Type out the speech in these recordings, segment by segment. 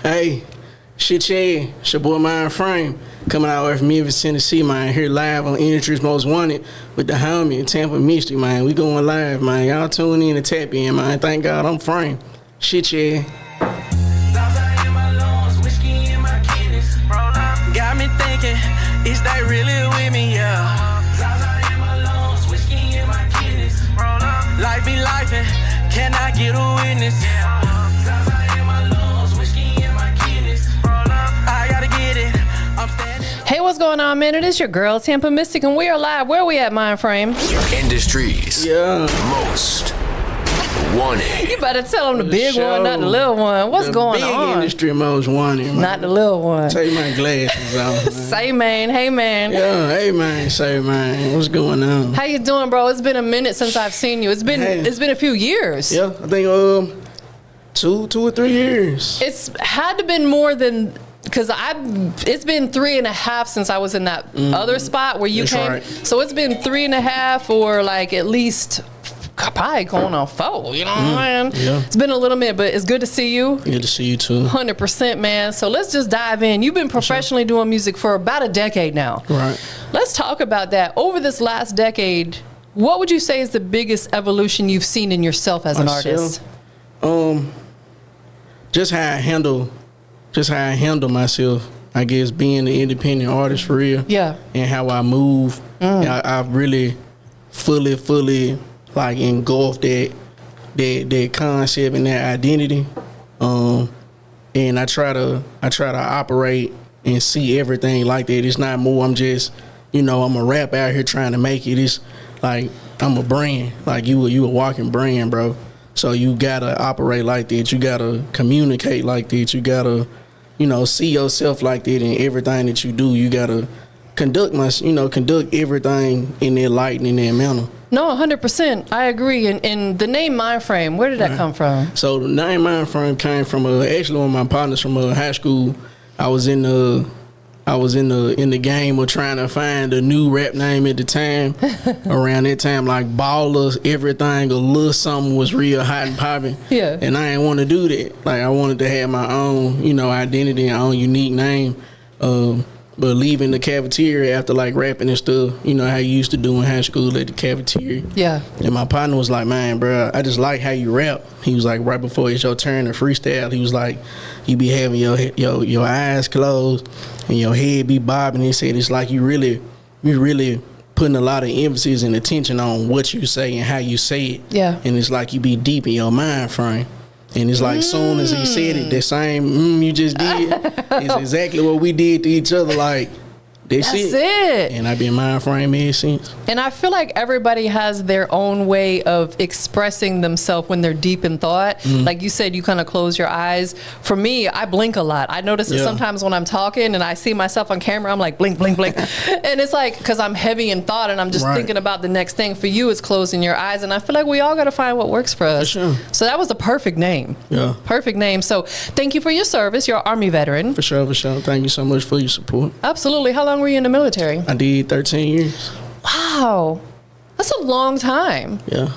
Hey, shit, yeah. It's your boy MINDFRAME coming out from Memphis, Tennessee, man. Here live on Industry's Most Wanted with the homie in Tampa Mystery, man. We going live, man. Y'all tune in and tap in, man. Thank God I'm frame. Shit, yeah. Got me thinking, is they really with me, yeah? Life be lifing, can I get a witness? I gotta get it. I'm standing. Hey, what's going on, man? It is your girl, Tampa Mystic, and we are live. Where are we at, MINDFRAME? Industries most wanted. You better tell them the big one, not the little one. What's going on? Big industry most wanted, man. Not the little one. Take my glasses off, man. Say, man. Hey, man. Yeah, hey, man. Say, man. What's going on? How you doing, bro? It's been a minute since I've seen you. It's been a few years. Yeah, I think two or 3 years. It's had to been more than, because it's been 3.5 since I was in that other spot where you came. Right. So it's been 3.5 or like at least probably going on 4, you know what I'm saying? Yeah. It's been a little minute, but it's good to see you. Good to see you too. 100%, man. So let's just dive in. You've been professionally doing music for about a decade now. Right. Let's talk about that. Over this last decade, what would you say is the biggest evolution you've seen in yourself as an artist? Just how I handle myself. I guess being an independent artist for real. Yeah. And how I move. I really fully like engulfed that concept and that identity. And I try to operate and see everything like that. It's not more I'm just, I'm a rap out here trying to make it. It's like I'm a brand. Like you a walking brand, bro. So you gotta operate like that. You gotta communicate like that. You gotta, see yourself like that in everything that you do. You gotta conduct everything in that light and in that manner. No, 100%. I agree. And the name MINDFRAME, where did that come from? So the name MINDFRAME came from actually one of my partners from high school. I was in the game of trying to find a new rap name at the time. Around that time, like Ballers, everything, a little something was real hot and popping. Yeah. And I didn't want to do that. Like I wanted to have my own, identity and own unique name. But leaving the cafeteria after like rapping and stuff, how you used to do in high school at the cafeteria. Yeah. And my partner was like, man, bro, I just like how you rap. He was like, right before it's your turn to freestyle, he was like, you be having your eyes closed and your head be bobbing. He said it's like you really putting a lot of emphasis and attention on what you say and how you say it. Yeah. And it's like you be deep in your mind frame. And it's like soon as he said it, the same you just did, it's exactly what we did to each other. Like, that's it. And I've been MINDFRAME ever since. And I feel like everybody has their own way of expressing themselves when they're deep in thought. Like you said, you kind of close your eyes. For me, I blink a lot. I notice it sometimes when I'm talking and I see myself on camera, I'm like, blink, blink, blink. And it's like, because I'm heavy in thought and I'm just thinking about the next thing. For you, it's closing your eyes. And I feel like we all got to find what works for us. For sure. So that was the perfect name. Yeah. Perfect name. So thank you for your service. You're an Army veteran. For sure, for sure. Thank you so much for your support. Absolutely. How long were you in the military? I did 13 years. Wow. That's a long time. Yeah.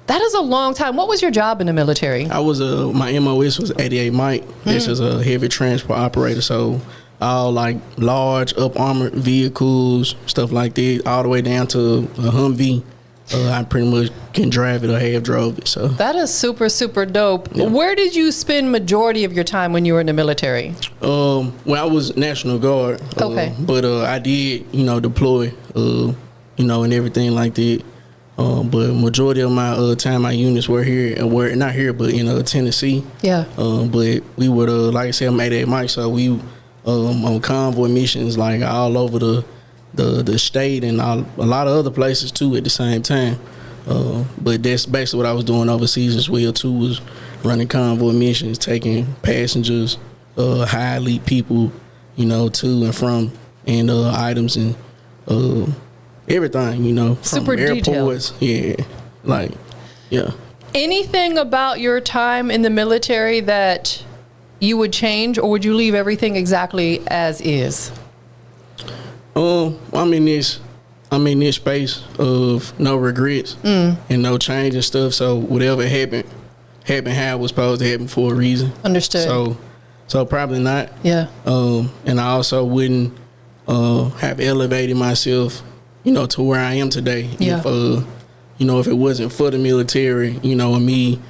That is a long time. What was your job in the military? I was my MOS was 88 Mike. This is a heavy transport operator. So all like large up armored vehicles, stuff like that, all the way down to a Humvee. I pretty much can drive it or have drove it. So that is super, super dope. Yeah. Where did you spend majority of your time when you were in the military? Well, I was National Guard. Okay. But I did, deploy, and everything like that. But majority of my time, my units were here, not here, but in Tennessee. Yeah. But we would, like I said, I'm 88 Mike, so we on convoy missions like all over the state and a lot of other places too at the same time. But that's basically what I was doing overseas as well too, was running convoy missions, taking passengers, high elite people, to and from, and items and everything, from super airports. Detailed. Yeah. Anything about your time in the military that you would change, or would you leave everything exactly as is? I'm in this space of no regrets and no change and stuff. So whatever happened how it was supposed to happen for a reason. Understood. So probably not. Yeah. And I also wouldn't have elevated myself, you know, to where I am today. Yeah. If you know, if it wasn't for the military, you know, and me,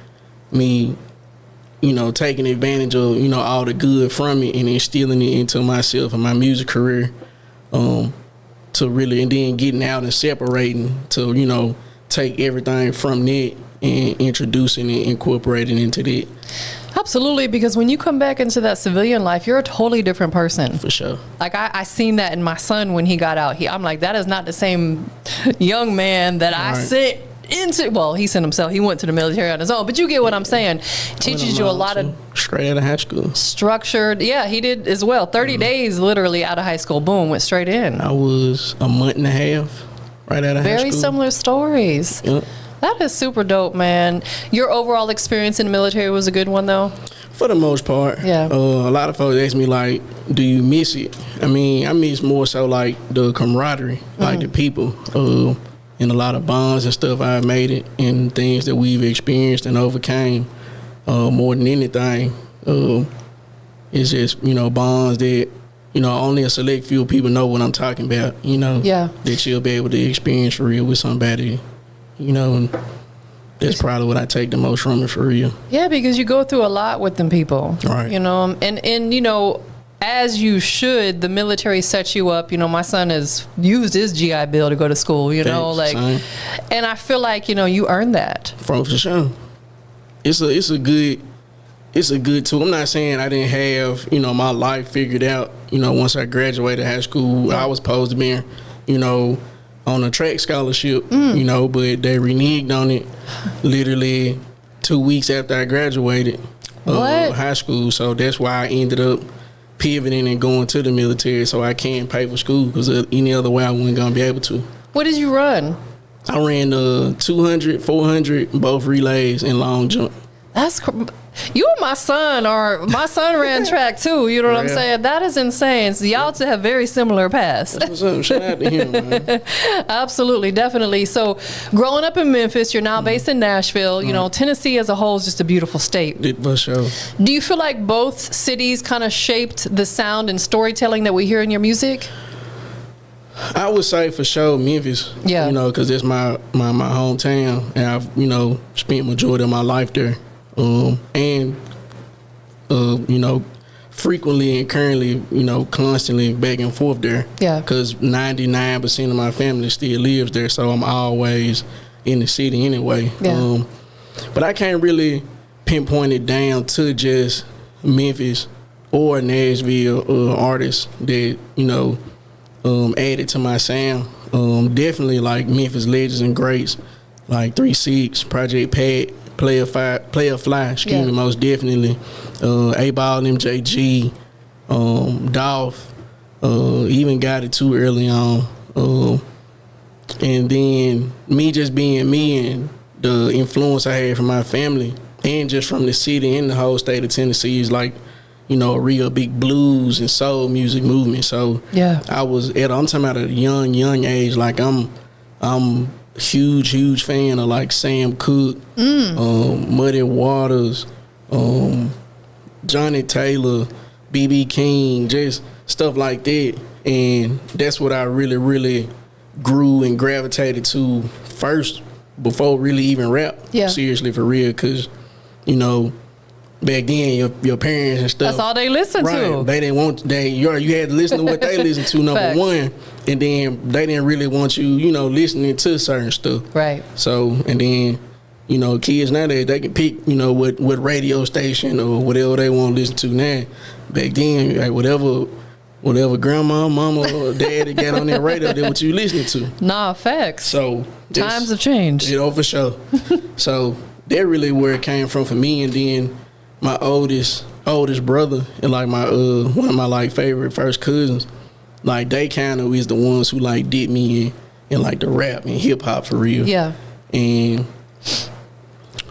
you know, taking advantage of, you know, all the good from it and instilling it into myself and my music career, to really, and then getting out and separating to, you know, take everything from that and introducing and incorporating into that. Absolutely, because when you come back into that civilian life, you're a totally different person. For sure. Like I seen that in my son when he got out. I'm like, that is not the same young man that I sent into. Well, he sent himself. He went to the military on his own. But you get what I'm saying. Teaches you a lot of straight out of high school. Structured. Yeah, he did as well. 30 days literally out of high school. Boom, went straight in. I was a month and a half right out of high school. Very similar stories. Yep. That is super dope, man. Your overall experience in the military was a good one, though? For the most part. Yeah. A lot of folks ask me, like, do you miss it? I mean, I miss more so, like, the camaraderie, like the people, and a lot of bonds and stuff I've made it, and things that we've experienced and overcame. More than anything, it's just, you know, bonds that, you know, only a select few people know what I'm talking about, you know. Yeah. That you'll be able to experience for real with somebody, you know, and that's probably what I take the most from it for real. Yeah, because you go through a lot with them people. Right. You know, and you know, as you should, the military sets you up. You know, my son has used his GI Bill to go to school, you know, like, and I feel like, you know, you earned that. For sure. It's a good tool. I'm not saying I didn't have, you know, my life figured out, you know, once I graduated high school. I was supposed to be, you know, on a track scholarship, you know, but they reneged on it literally 2 weeks after I graduated high school. So that's why I ended up pivoting and going to the military so I can pay for school, because any other way I wasn't going to be able to. What did you run? I ran 200, 400, both relays and long jump. That's you and my son ran track too. You know what I'm saying? That is insane. So y'all two have very similar paths. What's up? Shout out to him, man. Absolutely, definitely. So growing up in Memphis, you're now based in Nashville. You know, Tennessee as a whole is just a beautiful state. For sure. Do you feel like both cities kind of shaped the sound and storytelling that we hear in your music? I would say for sure Memphis. Yeah. You know, because it's my hometown, and I've, you know, spent majority of my life there. And you know, frequently and currently, you know, constantly back and forth there. Yeah. Because 99% of my family still lives there, so I'm always in the city anyway. Yeah. But I can't really pinpoint it down to just Memphis or Nashville artists that, you know, added to my sound. Definitely like Memphis legends and greats like 3-6, Project Pat, Player Fly, excuse me, most definitely. A-Ball, MJG, Dolph, even got it too early on. And then me just being me and the influence I had from my family and just from the city and the whole state of Tennessee is like, you know, a real big blues and soul music movement. So yeah, I'm talking about a young age. Like I'm huge fan of like Sam Cooke, Muddy Waters, Johnny Taylor, B.B. King, just stuff like that. And that's what I really grew and gravitated to first before really even rap. Yeah. Seriously, for real, because, you know, back then your parents and stuff, that's all they listened to. They didn't want you had to listen to what they listened to, number one, and then they didn't really want you know, listening to certain stuff. Right. So, and then, you know, kids nowadays, they can pick, you know, what radio station or whatever they want to listen to now. Back then, like whatever grandma, mama, or daddy got on that radio, that's what you listening to. Nah, facts. So times have changed. You know, for sure. So that really where it came from for me. And then my oldest brother and like my one of my like favorite first cousins, like they kind of is the ones who like did me in like the rap and hip hop for real. Yeah. And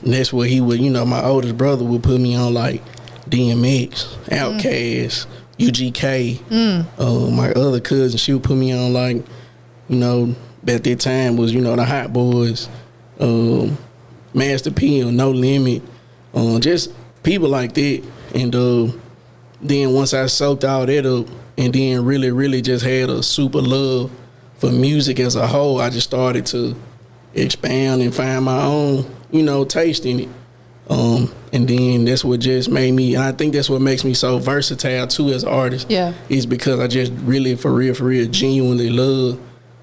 that's what he would, you know, my oldest brother would put me on like DMX, Outkast, UGK. My other cousin, she would put me on like, you know, at that time was, you know, the Hot Boys, Master P, No Limit, just people like that. And then once I soaked all that up and then really just had a super love for music as a whole, I just started to expand and find my own, taste in it. And then that's what just made me, and I think that's what makes me so versatile too as an artist. Yeah. Is because I just really, for real, genuinely love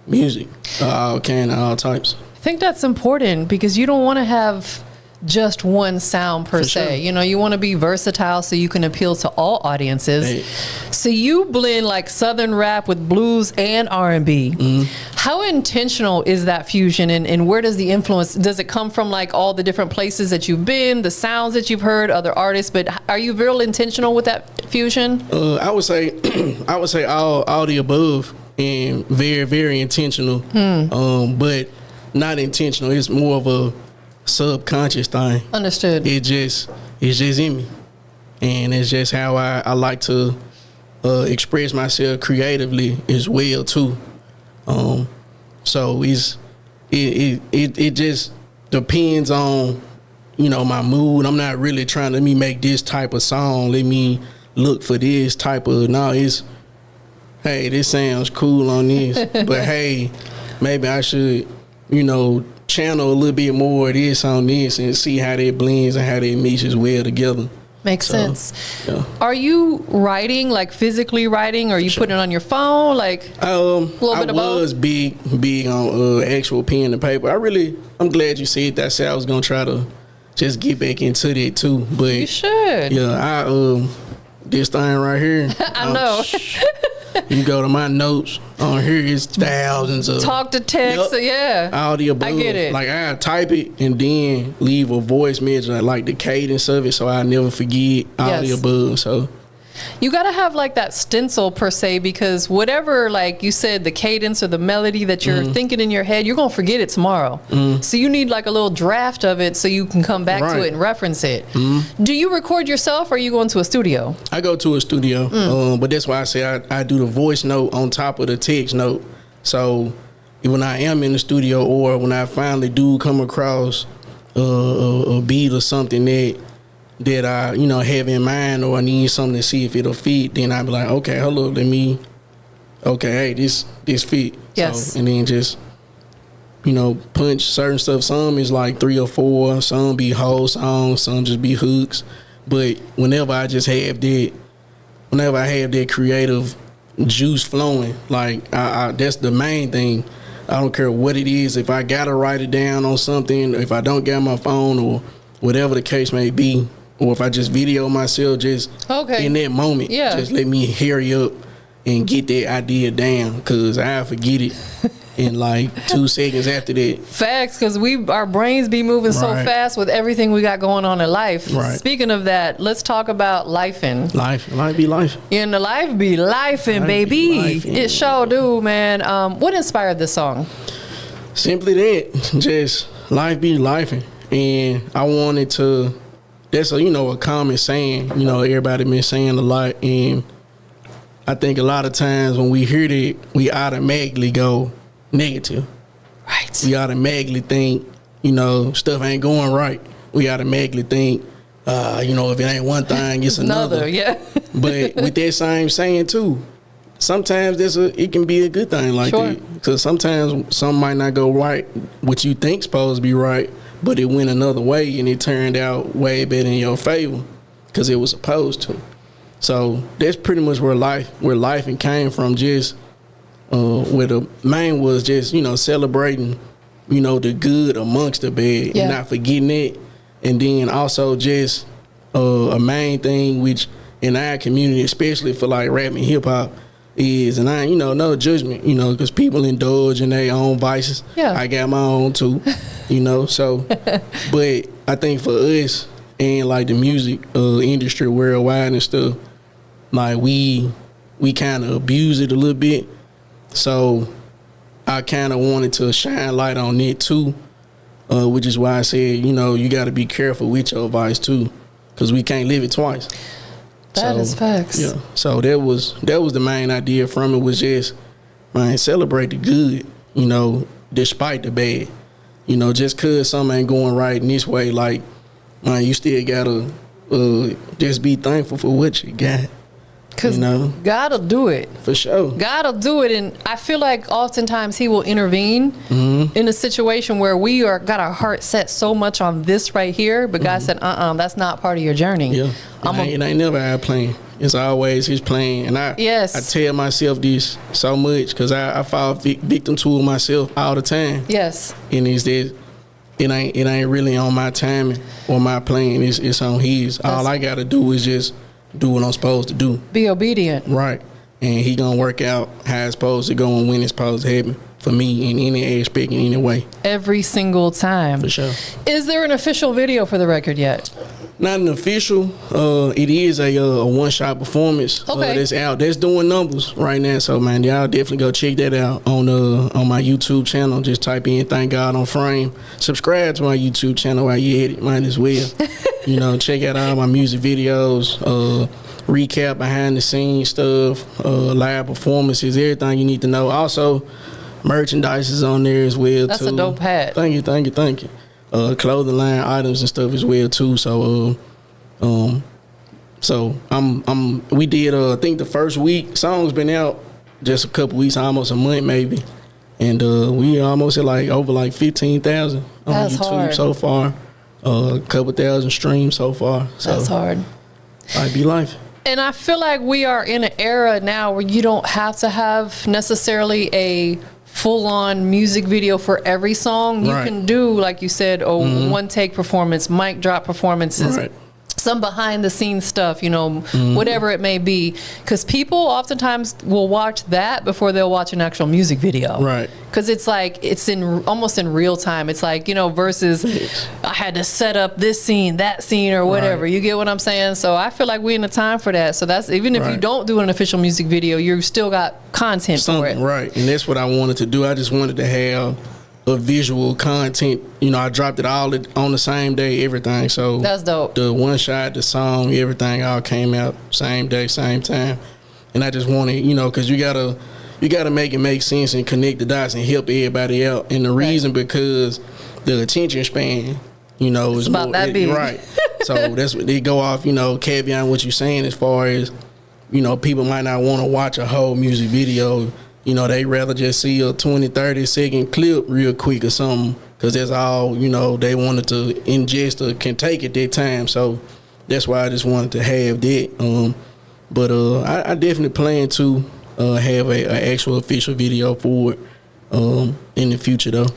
music, all types. I think that's important because you don't want to have just one sound per se. Sure. You want to be versatile so you can appeal to all audiences. Hey. So you blend like Southern rap with blues and R&B. How intentional is that fusion, and where does the influence, does it come from like all the different places that you've been, the sounds that you've heard, other artists, but are you real intentional with that fusion? I would say all the above, and very, very intentional. But not intentional. It's more of a subconscious thing. Understood. It's just in me, and it's just how I like to express myself creatively as well too. So it just depends on my mood. I'm not really trying to make this type of song. Let me look for this type of. No, it's hey, this sounds cool on this, but hey, maybe I should channel a little bit more of this on this and see how that blends and how that meshes well together. Makes sense. Yeah. Are you writing, like physically writing, or are you putting it on your phone? Like a little bit of both? I was big on actual pen and paper. I'm glad you said that. I said I was gonna try to just get back into that too. But you should. Yeah, this thing right here. I know. You go to my notes on here, it's thousands of talk to text. Yep, yeah, all the above. I get it. Like I type it and then leave a voice message, like the cadence of it, so I never forget all the above. So you got to have like that stencil per se, because whatever, like you said, the cadence or the melody that you're thinking in your head, you're gonna forget it tomorrow. So you need like a little draft of it so you can come back to it and reference it. Do you record yourself, or are you going to a studio? I go to a studio, but that's why I say I do the voice note on top of the text note. So when I am in the studio, or when I finally do come across a beat or something that I have in mind, or I need something to see if it'll fit, then I'll be like, okay, hold up, hey, this fit. Yes. So, and then just punch certain stuff. Some is like 3 or 4, some be whole songs, some just be hooks. But whenever I have that creative juice flowing, like I that's the main thing. I don't care what it is. If I gotta write it down on something, if I don't get my phone, or whatever the case may be, or if I just video myself just in that moment, just let me hurry up and get that idea down, because I forget it in like 2 seconds after that. Facts, because our brains be moving so fast with everything we got going on in life. Right. Speaking of that, let's talk about lifing. Life be life. In the life be lifing, baby. It sure do, man. What inspired this song? Simply that, just life be lifing, and I wanted to. That's a common saying. Everybody been saying a lot, and I think a lot of times when we hear that, we automatically go negative. Right. We automatically think, stuff ain't going right. We automatically think, if it ain't one thing, it's another. Yeah. But with that same saying too, sometimes it can be a good thing like that. Because sometimes something might not go right, what you think's supposed to be right, but it went another way and it turned out way better in your favor because it was supposed to. So that's pretty much where life came from. Just where the main was just celebrating the good amongst the bad and not forgetting it. And then also just a main thing, which in our community, especially for like rap and hip hop, is, and I no judgment, because people indulge in their own vices. I got my own too. So, but I think for us and like the music industry worldwide and stuff, like we kind of abuse it a little bit. So I kind of wanted to shine light on it too, which is why I said, you got to be careful with your vice too, because we can't live it twice. That is facts. Yeah. So that was the main idea from it, was just, man, celebrate the good, despite the bad. Just cause something ain't going right in this way, like, man, you still gotta just be thankful for what you got. Because God'll do it. For sure. God'll do it. And I feel like oftentimes he will intervene in a situation where we got our heart set so much on this right here. But God said, that's not part of your journey. Yeah. It ain't never our plan. It's always his plan. And I tell myself this so much because I fall victim to it myself all the time. Yes. And it's that it ain't really on my timing or my plan. It's on his. All I got to do is just do what I'm supposed to do. Be obedient. Right. And he gonna work out how it's supposed to go and when it's supposed to happen for me in any aspect, in any way. Every single time. For sure. Is there an official video for the record yet? Not an official. It is a one-shot performance. Okay. That's out. That's doing numbers right now. So, man, y'all definitely go check that out on my YouTube channel. Just type in Thank God on Frame. Subscribe to my YouTube channel while you at it. Might as well. Check out all my music videos, recap behind the scenes stuff, live performances, everything you need to know. Also, merchandise is on there as well. That's too. a dope hat. Thank you. Clothing line items and stuff as well too. So we did I think the first week song's been out just a couple weeks, almost a month maybe, and we almost at over 15,000 on YouTube hard. so far. A couple thousand streams so far. So that's hard. Might be life. And I feel like we are in an era now where you don't have to have necessarily a full-on music video for every song. You can do, like you said, one-take performance, mic drop performances, some behind-the-scenes stuff, whatever it may be. Because people oftentimes will watch that before they'll watch an actual music video. Right. Because it's like, it's almost in real time. It's like, versus I had to set up this scene, that scene, or whatever. You get what I'm saying? So I feel like we're in the time for that. So that's, even if you don't do an official music video, you've still got content for it. Right. And that's what I wanted to do. I just wanted to have a visual content. I dropped it all on the same day, everything. So that's dope. The one shot, the song, everything all came out same day, same time. And I just wanted, because you gotta make it make sense and connect the dots and help everybody out. And the reason because the attention span, is about that big. Right. So that's what they go off, caveat what you're saying as far as, people might not want to watch a whole music video. They rather just see a 20, 30 second clip real quick or something, because that's all, they wanted to ingest or can take at that time. So that's why I just wanted to have that. But I definitely plan to have an actual official video for it in the future, though.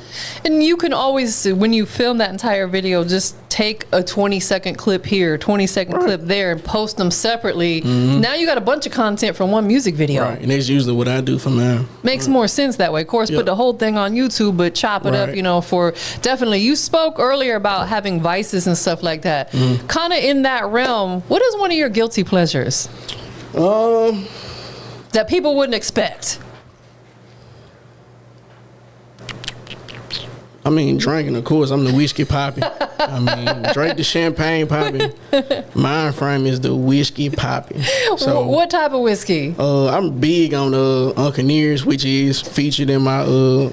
And you can always, when you film that entire video, just take a 20-second clip here, 20-second clip there, and post them separately. Now you got a bunch of content from one music video. Right, and that's usually what I do for mine. Makes more sense that way. Of course, put the whole thing on YouTube, but chop it up, for definitely. You spoke earlier about having vices and stuff like that. Kind of in that realm, what is one of your guilty pleasures? That people wouldn't expect. I mean, drinking, of course. I'm the whiskey poppy. Drake the champagne poppy. MINDFRAME is the whiskey poppy. So, what type of whiskey? I'm big on Uncle Near's, which is featured in my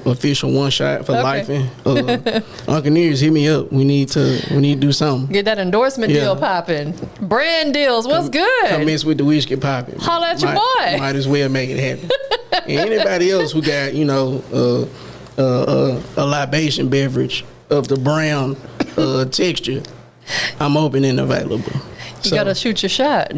official one shot for life. Uncle Near's, hit me up. We need to do something. Get that endorsement deal popping. Brand deals. What's good? Come mess with the whiskey poppy. Holla at your boy. Might as well make it happen. And anybody else who got a libation beverage of the brown texture, I'm open and available. You gotta shoot your shot.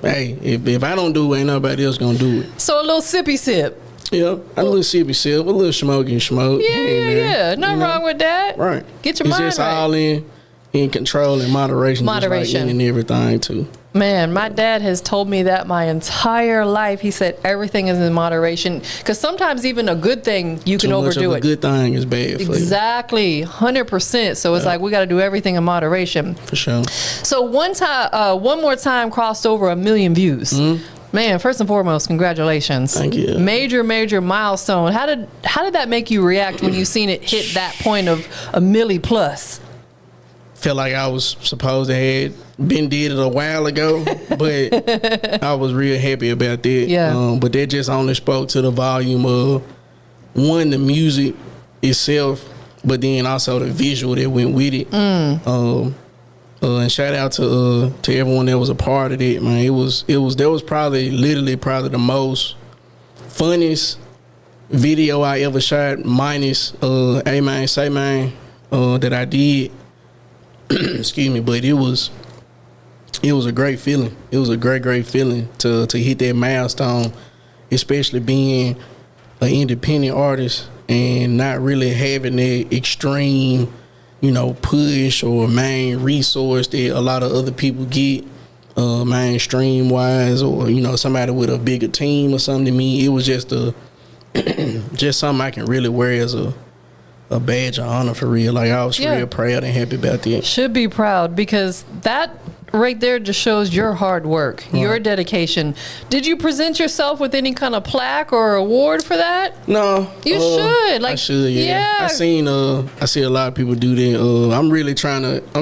Hey, if I don't do it, ain't nobody else gonna do it. So a little sippy sip. Yeah, a little sippy sip, a little smoky smoke. Yeah. Nothing wrong with that. Right. Get your mind right. It's just all in control and moderation. Just like in everything too. Man, my dad has told me that my entire life. He said everything is in moderation, because sometimes even a good thing you can overdo it. Too much of a good thing is bad for you. Exactly, 100%. So it's like we got to do everything in moderation. For sure. So one more time crossed over 1 million views. Man, first and foremost, congratulations. Thank you. Major milestone. How did that make you react when you seen it hit that point of 1 million plus? Felt like I was supposed to have been did it a while ago, but I was real happy about that. Yeah. But that just only spoke to the volume of, one, the music itself, but then also the visual that went with it. And shout out to everyone that was a part of it, man. That was probably the most funniest video I ever shot, minus A Man Say Man that I did. Excuse me, but it was a great feeling. It was a great feeling to hit that milestone, especially being an independent artist and not really having that extreme, push or main resource that a lot of other people get, mainstream wise, or somebody with a bigger team or something. To me, it was just just something I can really wear as a badge of honor, for real. Like, I was real proud and happy about that. Should be proud, because that right there just shows your hard work, your dedication. Did you present yourself with any kind of plaque or award for that? No. You should. Like, I should, yeah. I see a lot of people do that. I'm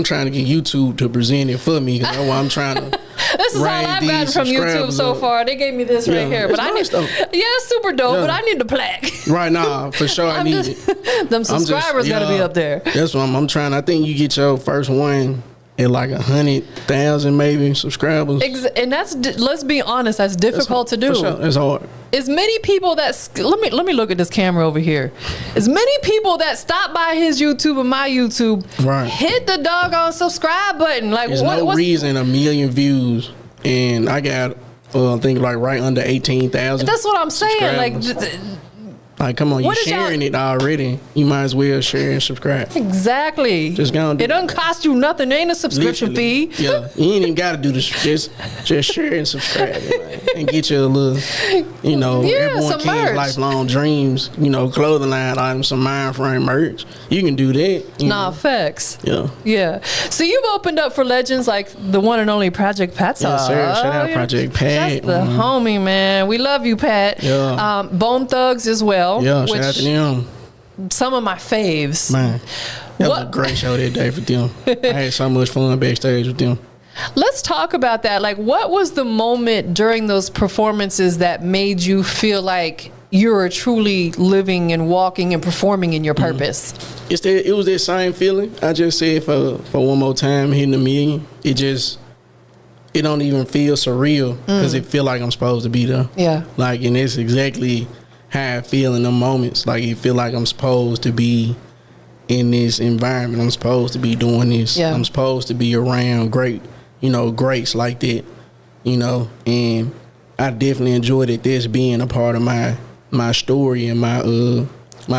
trying to get YouTube to present it for me, because that's why I'm trying to. This is all I've gotten from YouTube so far. They gave me this right here, but I need. It's super dope, but I need the plaque. Right now, for sure, I need it. Them subscribers gotta be up there. That's what I'm trying. I think you get your first one at like 100,000 maybe subscribers, and that's, let's be honest, that's difficult to do. For sure, it's hard. As many people that let me look at this camera over here. As many people that stop by his YouTube and my YouTube, hit the doggone subscribe button. Like, there's no reason 1 million views, and I got I think like right under 18,000. That's what I'm saying. Like, come on, you're sharing it already. You might as well share and subscribe. Exactly. Just go and do it. Doesn't cost you nothing. There ain't a subscription fee. Yeah, you ain't even got to do this. Just share and subscribe, and get you a little, everyone kids' lifelong dreams. Clothing line items, some MINDFRAME merch. You can do that. Facts. Yeah. So you've opened up for legends like the one and only Project Pat. Yes, sir. Shout out Project Pat. That's the homie, man. We love you, Pat. Yeah. Bone Thugs as well. Yeah, shout out to them. Some of my faves. Man, that was a great show that day for them. I had so much fun backstage with them. Let's talk about that. Like, what was the moment during those performances that made you feel like you were truly living and walking and performing in your purpose? It was that same feeling. I just said for one more time, hitting 1 million. It don't even feel surreal, because it feel like I'm supposed to be there. Yeah. Like, and it's exactly how I feel in them moments. Like, you feel like I'm supposed to be in this environment. I'm supposed to be doing this. Yeah. I'm supposed to be around greats like that. And I definitely enjoyed it. This being a part of my story and my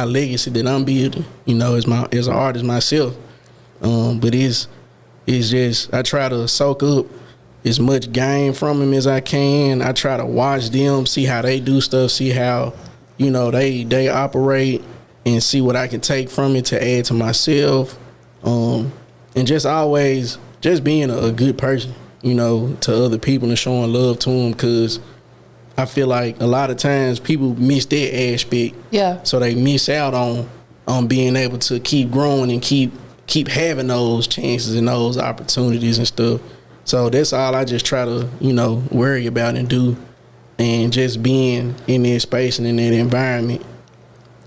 legacy that I'm building. As an artist myself. But it's just, I try to soak up as much game from them as I can. I try to watch them, see how they do stuff, see how they operate, and see what I can take from it to add to myself. And just always just being a good person, to other people and showing love to them, because I feel like a lot of times people miss that aspect. Yeah. So they miss out on being able to keep growing and keep having those chances and those opportunities and stuff. So that's all I just try to, worry about and do. And just being in that space and in that environment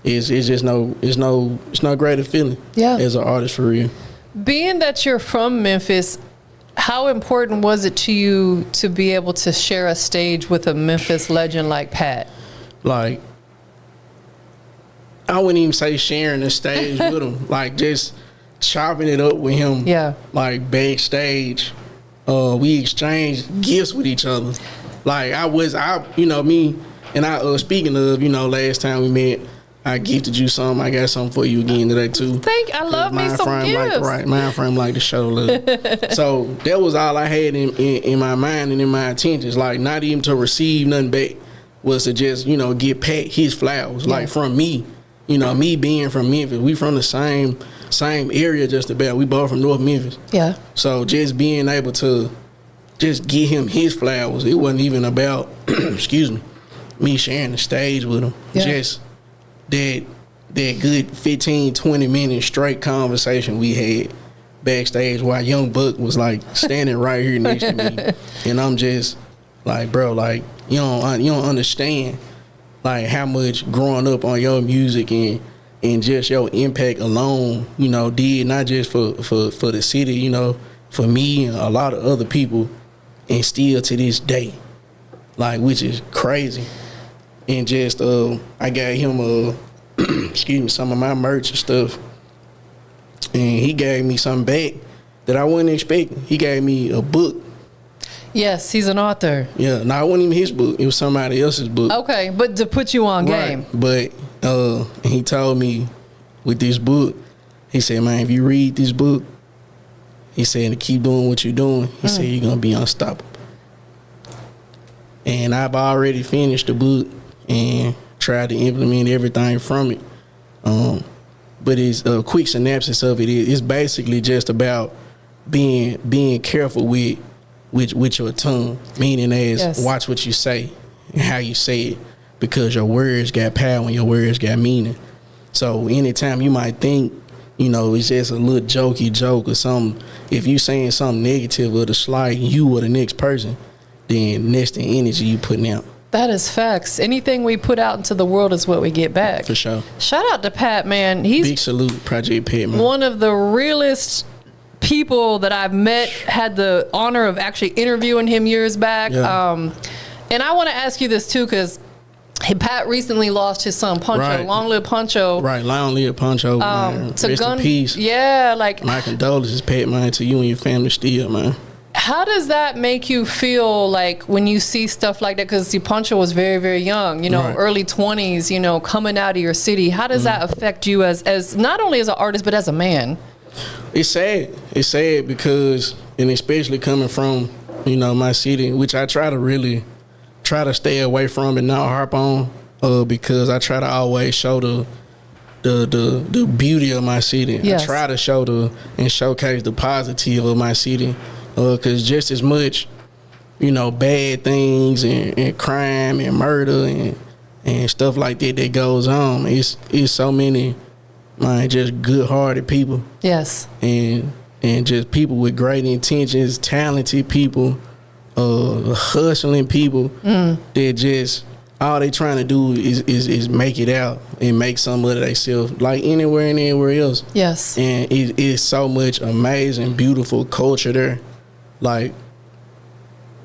it's no greater feeling. Yeah. As an artist, for real. Being that you're from Memphis, how important was it to you to be able to share a stage with a Memphis legend like Pat? Like, I wouldn't even say sharing the stage with him. Like, just chopping it up with him. Yeah. Like, backstage. We exchanged gifts with each other. Like, me and I, speaking of, last time we met, I gifted you something. I got something for you again today too. I love me some gifts. MINDFRAME like to show love. So that was all I had in my mind and in my intentions. Like, not even to receive nothing back, was to just, get Pat his flowers. Like, from me, me being from Memphis. We from the same area just about. We both from North Memphis. Yeah. So just being able to just give him his flowers. It wasn't even about, excuse me sharing the stage with him. Yeah. Just that good 15, 20 minute straight conversation we had backstage while Young Buck was like standing right here next to me. And I'm just like, bro, like, you don't understand like how much growing up on your music and just your impact alone, did not just for the city, for me and a lot of other people, and still to this day, like, which is crazy. And just I got him excuse me, some of my merch and stuff, and he gave me something back that I wasn't expecting. He gave me a book. Yes, he's an author. Yeah, no, it wasn't even his book. It was somebody else's book. Okay, but to put you on game. But he told me with this book, he said, man, if you read this book, he said, to keep doing what you're doing, he said, you're going to be unstoppable. And I've already finished the book and tried to implement everything from it. But it's a quick synopsis of it. It's basically just about being careful with your tongue, meaning as watch what you say and how you say it, because your words got power and your words got meaning. So anytime you might think, you know, it's just a little jokey joke or something, if you saying something negative or to slight you or the next person, then that's the energy you putting out. That is facts. Anything we put out into the world is what we get back. For sure. Shout out to Pat, man. He's big salute, Project Pat, man. One of the realest people that I've met. Had the honor of actually interviewing him years back. Yeah. And I want to ask you this too, because Pat recently lost his son, Poncho. Right. Long live Poncho. Right, long live Poncho, man. To Rest in peace. Yeah, like, my condolences, Pat, man, to you and your family still, man. how does that make you feel, like, when you see stuff like that? Because Poncho was very, very young, you know, Right. early 20s, you know, coming out of your city. How does that affect you as not only as an artist, but as a man? It's sad. It's sad because, and especially coming from, you know, my city, which I try to stay away from and not harp on, because I try to always show the beauty of my city. Yes. I try to show and showcase the positive of my city, because just as much, you know, bad things and crime and murder and stuff like that goes on, it's so many, man, just good-hearted people. Yes. And just people with great intentions, talented people, hustling people that just all they trying to do is make it out and make some of themselves, like anywhere and anywhere else. Yes. And it is so much amazing, beautiful culture there. Like,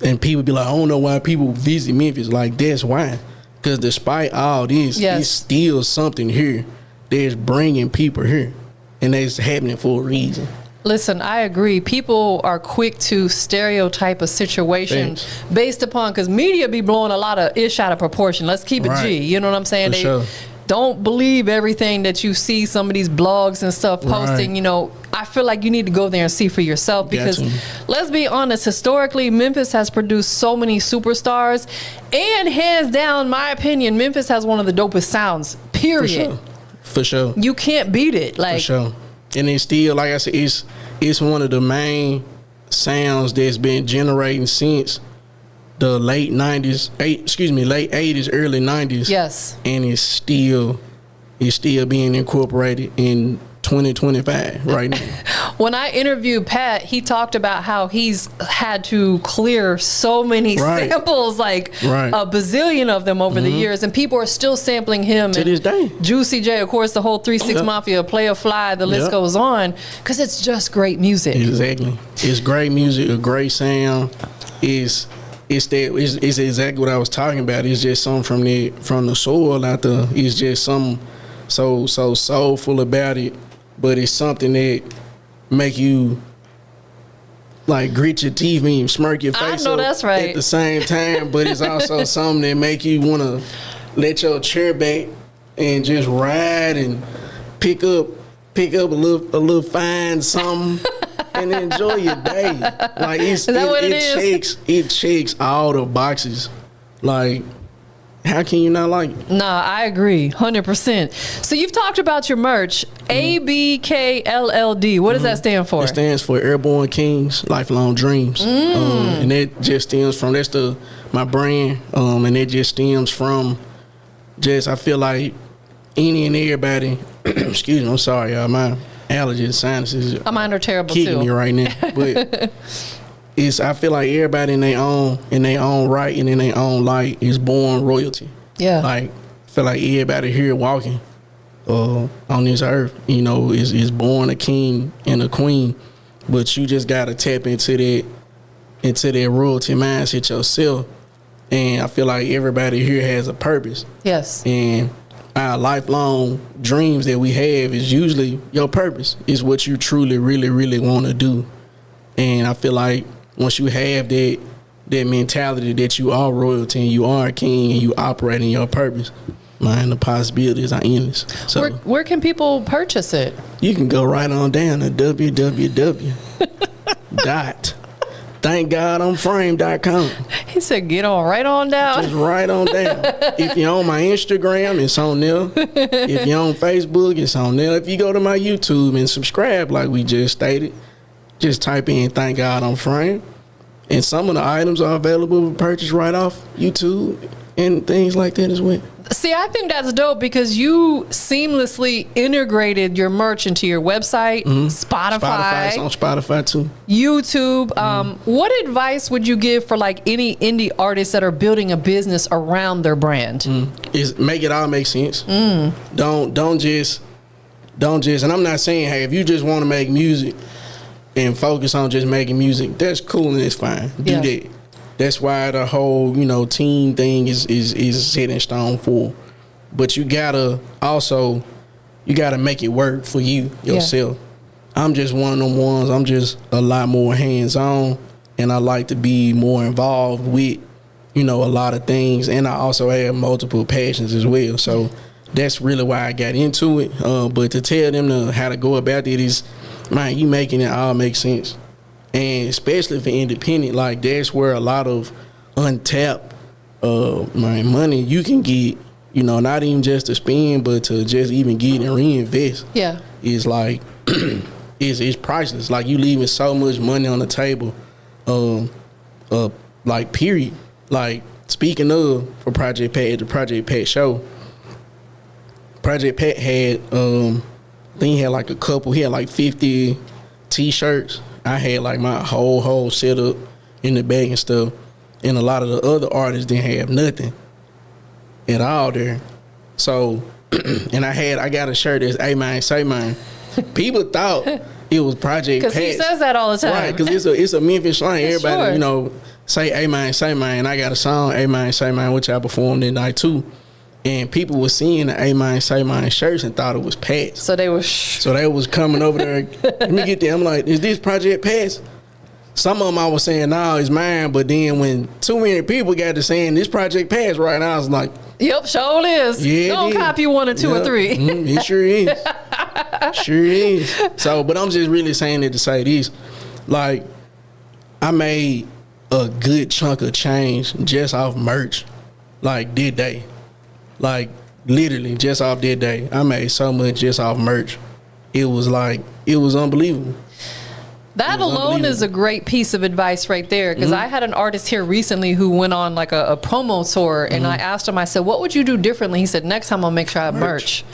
and people be like, I don't know why people visit Memphis. Like, that's why. Because despite all this, Yes. it's still something here that's bringing people here. And that's happening for a reason. Listen, I agree. People are quick to stereotype a situation based upon, because media be blowing a lot of ish out of proportion. Let's keep it G. You know what I'm saying? For sure. Don't believe everything that you see some of these blogs and stuff posting. Right. You know, I feel like you need to go there and see for yourself, because let's be honest, historically, Memphis has produced so many superstars, and hands down, my opinion, Memphis has one of the dopest sounds, period. For sure. You can't beat it. Like, for sure. And it's still, like I said, it's one of the main sounds that's been generating since the late 80s, early 90s. Yes. And it's still being incorporated in 2025 right now. When I interviewed Pat, he talked about how he's had to clear so many samples, like a bazillion of them over the years, and people are still sampling him. To this day. Juicy J, of course, the whole 3-6 Mafia, Playa Fly, the list goes on, because it's just great music. Exactly. It's great music, a great sound. It's exactly what I was talking about. It's just something from the soil out there. It's just something so soulful about it, but it's something that make you like grit your teeth and smirk your face. I know that's right. At the same time, but it's also something that make you want to let your chair back and just ride and pick up a little fine something. And enjoy your day. Like, it checks all the boxes. Like, how can you not like it? Nah, I agree, 100%. So you've talked about your merch, ABKLLD. What does that stand for? It stands for Airborne Kings, Lifelong Dreams. And that just stems from, my brand. And it just stems from I feel like any and everybody, excuse me, I'm sorry, y'all, my allergies, sinuses. Mine are terrible kicking too. me right now, but I feel like everybody in their own right and in their own light is born royalty. Yeah, like I feel like everybody here walking on this earth, you know, is born a king and a queen, but you just gotta tap into that royalty mindset yourself. And I feel like everybody here has a purpose. Yes. And our lifelong dreams that we have is usually your purpose. Is what you truly, really, really want to do. And I feel like once you have that mentality that you are royalty and you are a king and you operate in your purpose, man, the possibilities are endless. So where can people purchase it? you can go right on down to www.ThankGodImFRAME.com. He said, get on right on down. Just right on down. If you're on my Instagram, it's on there. If you're on Facebook, it's on there. If you go to my YouTube and subscribe, like we just stated, just type in Thank God I'm Frame. And some of the items are available for purchase right off YouTube and things like that as well. See, I think that's dope because you seamlessly integrated your merch into your website, Spotify. Spotify's on Spotify too. YouTube. What advice would you give for like any indie artists that are building a business around their brand? Is make it all make sense. Don't just, and I'm not saying, hey, if you just want to make music and focus on just making music, that's cool and it's fine. Do that. That's why the whole, team thing is set in stone for. But you gotta make it work for you yourself. Yeah. I'm just one of them ones. I'm just a lot more hands-on, and I like to be more involved with, a lot of things. And I also have multiple passions as well. So that's really why I got into it. But to tell them how to go about it is, man, you making it all make sense. And especially for independent, like that's where a lot of untapped money you can get, not even just to spend, but to just even get and reinvest. Yeah. Is like, it's priceless. Like you leaving so much money on the table, like period. Like speaking of, for Project Pat, at the Project Pat show, Project Pat had, I think he had like he had like 50 t-shirts. I had like my whole setup in the bag and stuff, and a lot of the other artists didn't have nothing at all there. So, and I got a shirt that's A Mine Say Mine. People thought it was Project Pat. Because he says that all the time. Right, because it's a Memphis slang. Everybody, say A Mine Say Mine. And I got a song, A Mine Say Mine, which I performed that night too. And people were seeing the A Mine Say Mine shirts and thought it was Pat's. So they was coming over there. Let me get there. I'm like, is this Project Pat's? Some of them I was saying, no, it's mine. But then when too many people got to saying this Project Pat's right now, I was like, yep, sure is. Yeah, don't copy 1 or 2 or 3. It sure is. Sure is. So, but I'm just really saying it to say this. Like, I made a good chunk of change just off merch. Like, that day. Like, literally, just off that day. I made so much just off merch. It was unbelievable. That alone is a great piece of advice right there. Because I had an artist here recently who went on like a promo tour. And I asked him, I said, what would you do differently? He said, next time I'll make sure I have merch.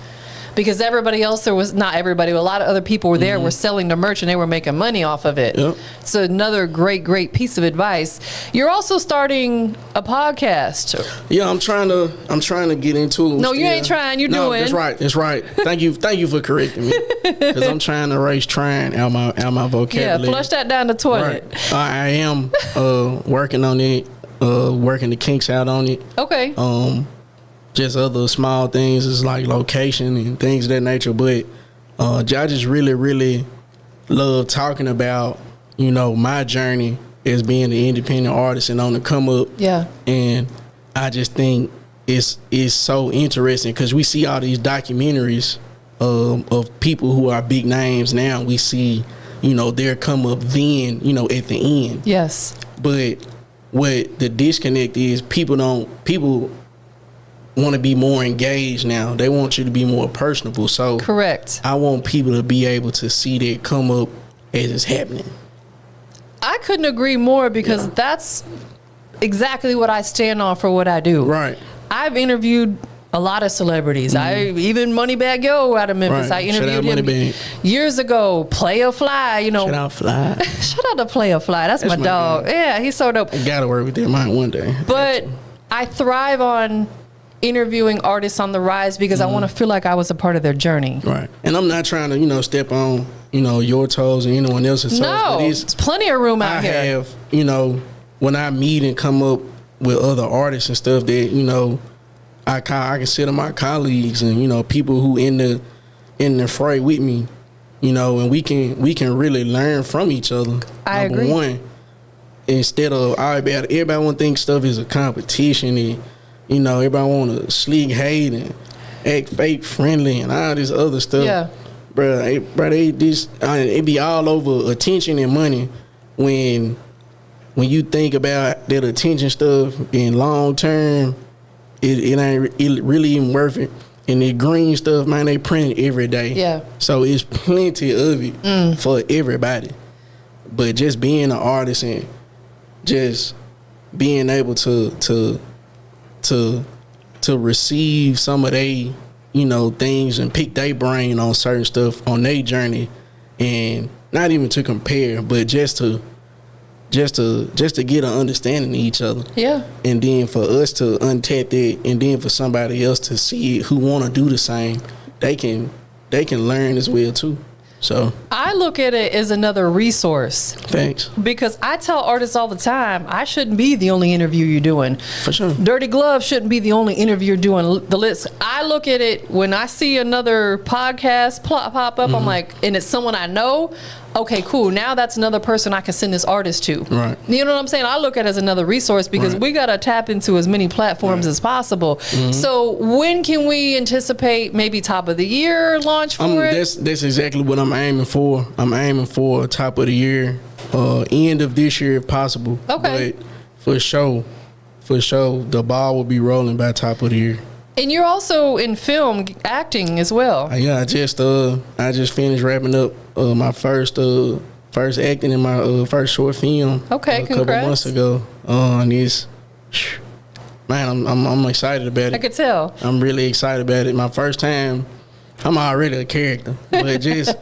Because everybody else, not everybody, but a lot of other people were there, were selling the merch and they were making money off of it. Yep. So another great piece of advice. You're also starting a podcast. Yeah, I'm trying to get into it. No, you ain't trying. You're doing. That's right. Thank you for correcting me. Because I'm trying to erase trying out my vocabulary. Yeah, flush that down the toilet. Right. I am working on it, working the kinks out on it. Okay. Just other small things is like location and things of that nature. But I just really, really love talking about, my journey as being an independent artist and on the come up. Yeah. And I just think it's so interesting because we see all these documentaries of people who are big names now. We see, their come up then, at the end. Yes. But what the disconnect is, people want to be more engaged now. They want you to be more personable. So correct. I want people to be able to see that come up as it's happening. I couldn't agree more because that's exactly what I stand on for what I do. Right. I've interviewed a lot of celebrities. Even Moneybag Yo out of Memphis. Right. I interviewed him years ago. Playa Fly, Shout out Fly. Shout out to Playa Fly. That's my dog. Yeah, he's so dope. I gotta work with them one day. But I thrive on interviewing artists on the rise because I want to feel like I was a part of their journey. Right. And I'm not trying to, step on, your toes and anyone else's toes. No, But it's plenty of room out I here. have, when I meet and come up with other artists and stuff that, I can sit on my colleagues and, people who in the fray with me, and we can really learn from each other. I Number agree. one, instead of everybody want to think stuff is a competition and, everybody want to sleek hate and act fake friendly and all this other stuff. Yeah. It be all over attention and money when you think about that attention stuff in long term, it ain't really even worth it. And the green stuff, man, they print it every day. Yeah. So it's plenty of it for everybody. But just being an artist and just being able to receive some of they, things and pick their brain on certain stuff on their journey, and not even to compare, but just to get an understanding of each other. Yeah. And then for us to untap that, and then for somebody else to see it who want to do the same, they can learn as well too. So I look at it as another resource. Thanks. Because I tell artists all the time, I shouldn't be the only interview you're doing. For sure. Dirty Glove shouldn't be the only interview you're doing. The list. I look at it when I see another podcast pop up, I'm like, and it's someone I know. Okay, cool. Now that's another person I can send this artist to. Right. You know what I'm saying? I look at it as another resource because Right. we got to tap into as many platforms as possible. So when can we anticipate maybe top of the year launch for it? That's exactly what I'm aiming for. I'm aiming for top of the year, end of this year if possible. Okay. But for sure, the ball will be rolling by top of the year. And you're also in film acting as well. Yeah, I just finished wrapping up my first acting in my first short film. Okay, a couple congrats. months ago. And it's, man, I'm excited about it. I could tell. I'm really excited about it. My first time, I'm already a character, but just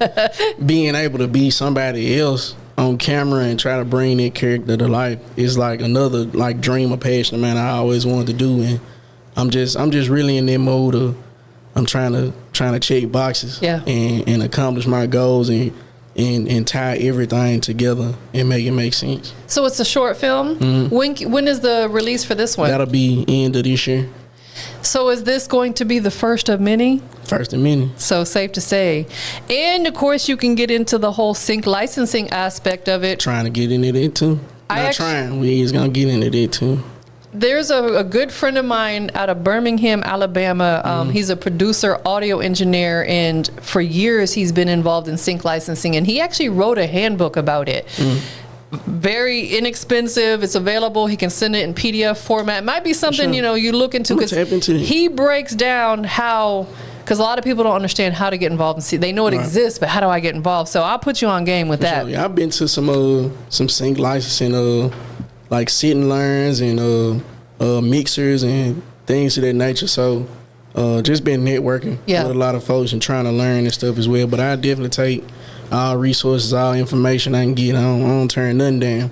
being able to be somebody else on camera and try to bring that character to life is like another dream or passion, man, I always wanted to do. And I'm just really in that mode of I'm trying to check boxes, and accomplish my goals and tie everything together and make it make sense. So it's a short film. When is the release for this one? That'll be end of this year. So is this going to be the first of many? First of many. So safe to say. And of course you can get into the whole sync licensing aspect of it. Trying to get into that too. We is gonna get into that too. There's a good friend of mine out of Birmingham, Alabama. He's a producer, audio engineer, and for years he's been involved in sync licensing, and he actually wrote a handbook about it. Very inexpensive. It's available. He can send it in PDF format. It might be something, you look into, because he breaks down how, because a lot of people don't understand how to get involved and see. They know it exists, but how do I get involved? So I'll put you on game with that. Sure. Yeah, I've been to some sync licensing like sit and learns and mixers and things of that nature. So just been networking with a lot of folks and trying to learn and stuff as well. But I definitely take all resources, all information I can get. I don't turn nothing down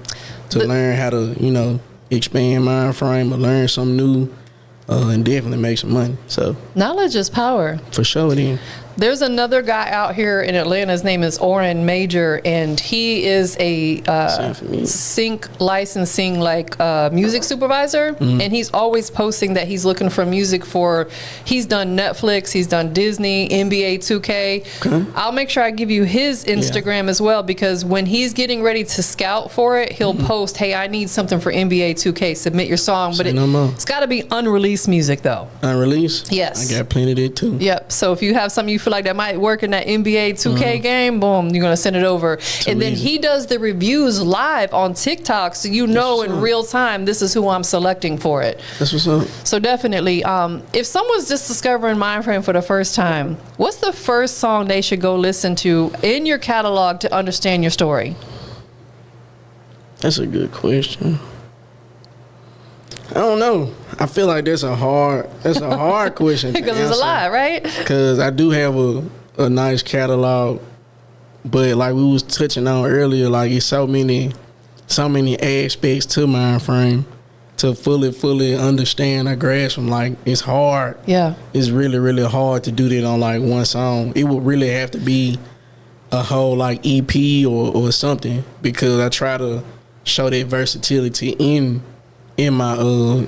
to learn how to, expand MINDFRAME or learn something new and definitely make some money. So knowledge is power. For sure it is. There's another guy out here in Atlanta. His name is Oren Major, and he is a sync licensing music supervisor. And he's always posting that he's looking for music for. He's done Netflix, he's done Disney, NBA 2K. Okay. I'll make sure I give you his Instagram as well, because when he's getting ready to scout for it, he'll post, "Hey, I need something for NBA 2K. Submit your song." But it's got to be unreleased music though. Unreleased? Yes. I got plenty of that too. Yep. So if you have something you feel like that might work in that NBA 2K game, boom, you're going to send it over. And then he does the reviews live on TikTok, so in real time, this is who I'm selecting for it. That's what's up. So definitely, if someone's just discovering MINDFRAME for the first time, what's the first song they should go listen to in your catalog to understand your story? That's a good question. I don't know. I feel like that's a hard question. Because it's a lot, right? Because I do have a nice catalog, but like we was touching on earlier, like it's so many aspects to MINDFRAME to fully understand or grasp them. Like it's hard. Yeah. It's really, really hard to do that on like one song. It would really have to be a whole like EP or something, because I try to show that versatility in my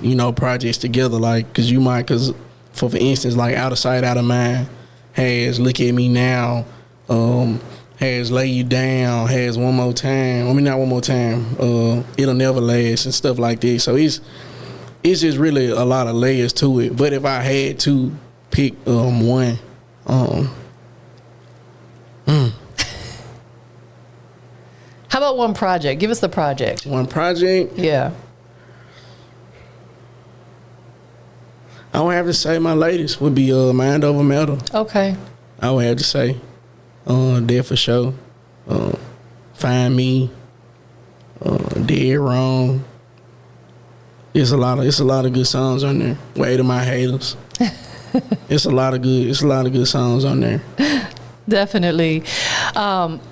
you know, projects together. Like, cause for instance, like Out of Sight, Out of Mind has Look at Me Now, has Lay You Down, has One More Time. I mean, not One More Time. It'll Never Last and stuff like that. So it's just really a lot of layers to it. But if I had to pick one, How about one project? Give us the project. One project? Yeah. I would have to say my latest would be Mind Over Matter. Okay. I would have to say Dead for Sure. Find Me. Dead Wrong. It's a lot of good songs on there. Way to My Haters. It's a lot of good songs on there. Definitely.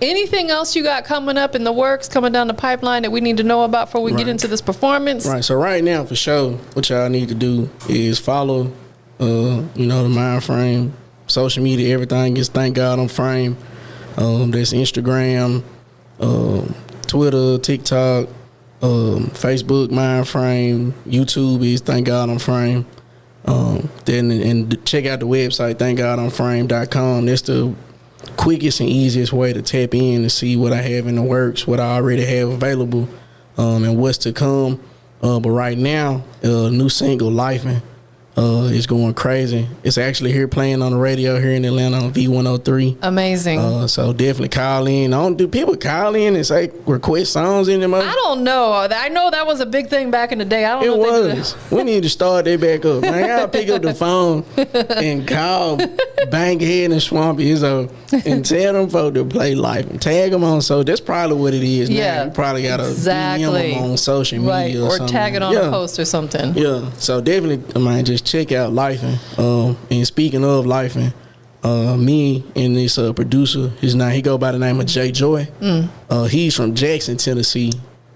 Anything else you got coming up in the works, coming down the pipeline that we need to know about before we get into this performance? Right. So right now, for sure, what y'all need to do is follow, you know, the MINDFRAME, social media, everything is ThankGodImFRAME. That's Instagram, Twitter, TikTok, Facebook, MINDFRAME, YouTube is ThankGodImFRAME. Then and check out the website ThankGodImFRAME.com. That's the quickest and easiest way to tap in to see what I have in the works, what I already have available, and what's to come. But right now, new single Lifin' is going crazy. It's actually here playing on the radio here in Atlanta on V103. Amazing. So definitely call in. Do people call in and say request songs in them? I don't know. I know that was a big thing back in the day. I don't know. It was. We need to start that back up. Man, I gotta pick up the phone and call Bankhead and Swampy and tell them folks to play life and tag them on. So that's probably what it is now. Yeah, You probably gotta DM them on social media, right, or something. tag it on a post or something. Yeah. So definitely, man, just check out Lifin'. And speaking of Lifin', me and this producer, he go by the name of J Joy. He's from Jackson, Tennessee.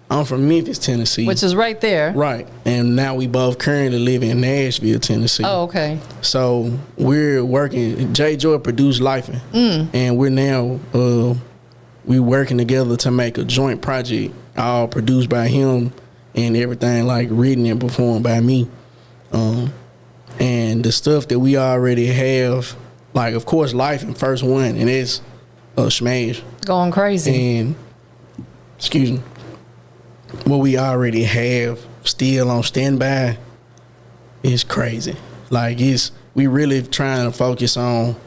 I'm from Memphis, Tennessee. Which is right there. Right. And now we both currently live in Nashville, Tennessee. Oh, okay. So we're working. J Joy produced Lifin'. And we're now we working together to make a joint project, all produced by him and everything like written and performed by me. And the stuff that we already have, like, of course, Lifin' first one, and it's a smash. Going crazy. And, excuse me, what we already have still on standby is crazy. Like, we really trying to focus on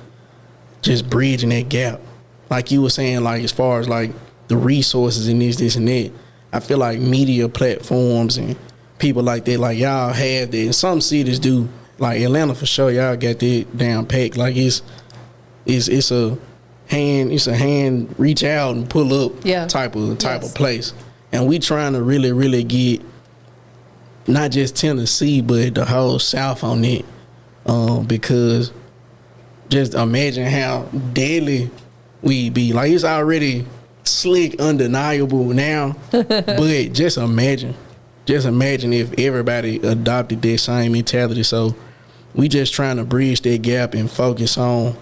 just bridging that gap. Like you were saying, like, as far as, like, the resources and this, and that, I feel like media platforms and people like that, like, y'all have that, and some cities do. Like Atlanta, for sure, y'all got that down packed. Like it's a hand reach out and pull up type of place. And we trying to really, really get not just Tennessee but the whole South on it. Because just imagine how deadly we be. Like, it's already slick, undeniable now. But just imagine if everybody adopted that same mentality. So we just trying to bridge that gap and focus on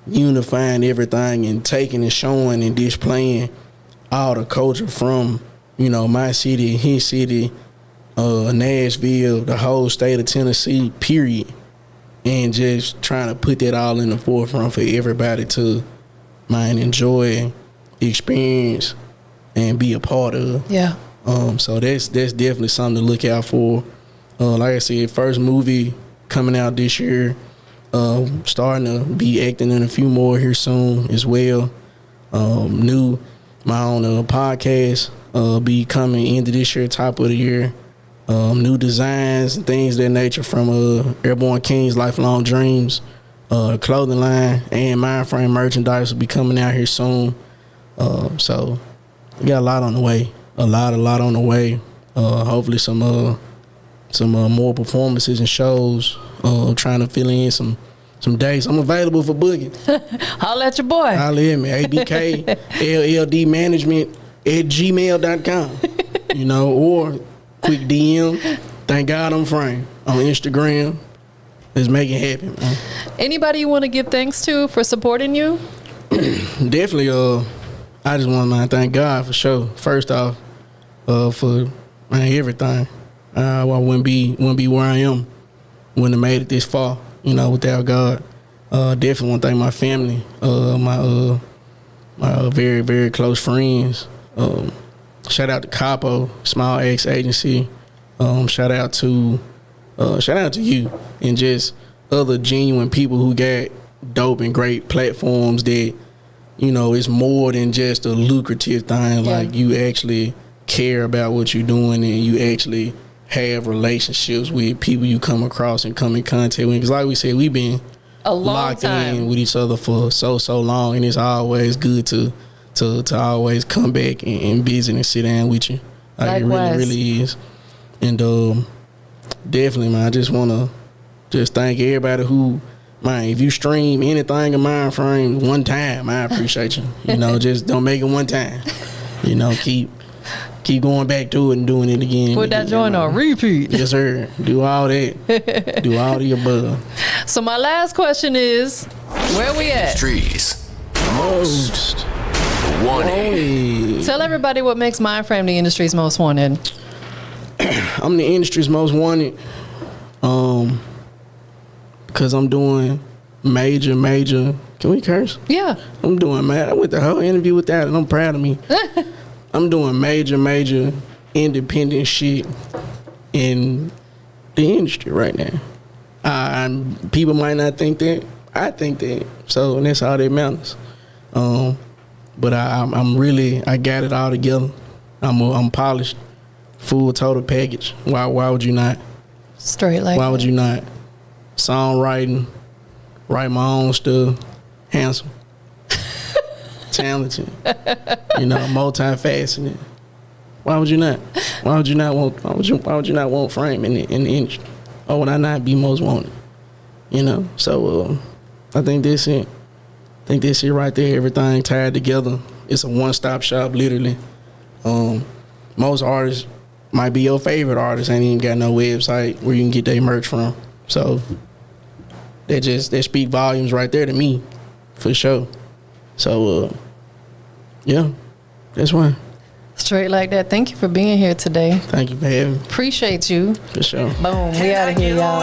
unifying everything and taking and showing and displaying all the culture from, you know, my city, his city, Nashville, the whole state of Tennessee, period. And just trying to put that all in the forefront for everybody to enjoy, experience, and be a part of. Yeah. So that's definitely something to look out for. Like I said, first movie coming out this year. Starting to be acting in a few more here soon as well. My own podcast be coming into this year, top of the year. New designs and things of that nature from Airborne Kings Lifelong Dreams. Clothing line and MINDFRAME merchandise will be coming out here soon. So we got a lot on the way. A lot on the way. Hopefully some more performances and shows. Trying to fill in some days. I'm available for booking. Holla at your boy. Holla at me. ABKLLDmanagement@gmail.com. You know, or quick DM. ThankGodImFRAME on Instagram. Let's make it happen, man. Anybody you want to give thanks to for supporting you? Definitely. I just want to thank God for sure. First off, for everything. I wouldn't be where I am. Wouldn't have made it this far, without God. Definitely want to thank my family, my very, very close friends. Shout out to Capo, Small X Agency. Shout out to you and just other genuine people who got dope and great platforms that, it's more than just a lucrative thing. Yeah. Like, you actually care about what you're doing and you actually have relationships with people you come across and come in contact with. Because like we said, we've been locked in with each other for so long, and it's always good to always come back and visit and sit down with you. Like, likewise. It really is. And definitely, man, I just want to just thank everybody who, man, if you stream anything in MINDFRAME one time, I appreciate you. Just don't make it one time. Keep going back to it and doing it again. Put that joint on repeat. Yes, sir. Do all that. Do all the above. So my last question is, where we at? Industries most wanted. Tell everybody what makes MINDFRAME the industry's most wanted. I'm the industry's most wanted because I'm doing major. Can we curse? Yeah. I'm doing I went the whole interview with that, and I'm proud of me. I'm doing major independent shit in the industry right now. People might not think that. I think that. So, and that's all that matters. But I got it all together. I'm polished, full total package. Why would you not? Straight like Why would you not? Songwriting, write my own stuff, handsome, talented, multifaceted. Why would you not? Why would you not want frame in the industry? Or would I not be most wanted? So I think that's it. I think that's it right there. Everything tied together. It's a one-stop shop, literally. Most artists might be your favorite artist, ain't even got no website where you can get their merch from. So that speak volumes right there to me, for sure. So yeah, that's why. Straight like that. Thank you for being here today. Thank you for having me. Appreciate you. For sure. Boom. We out of here, y'all.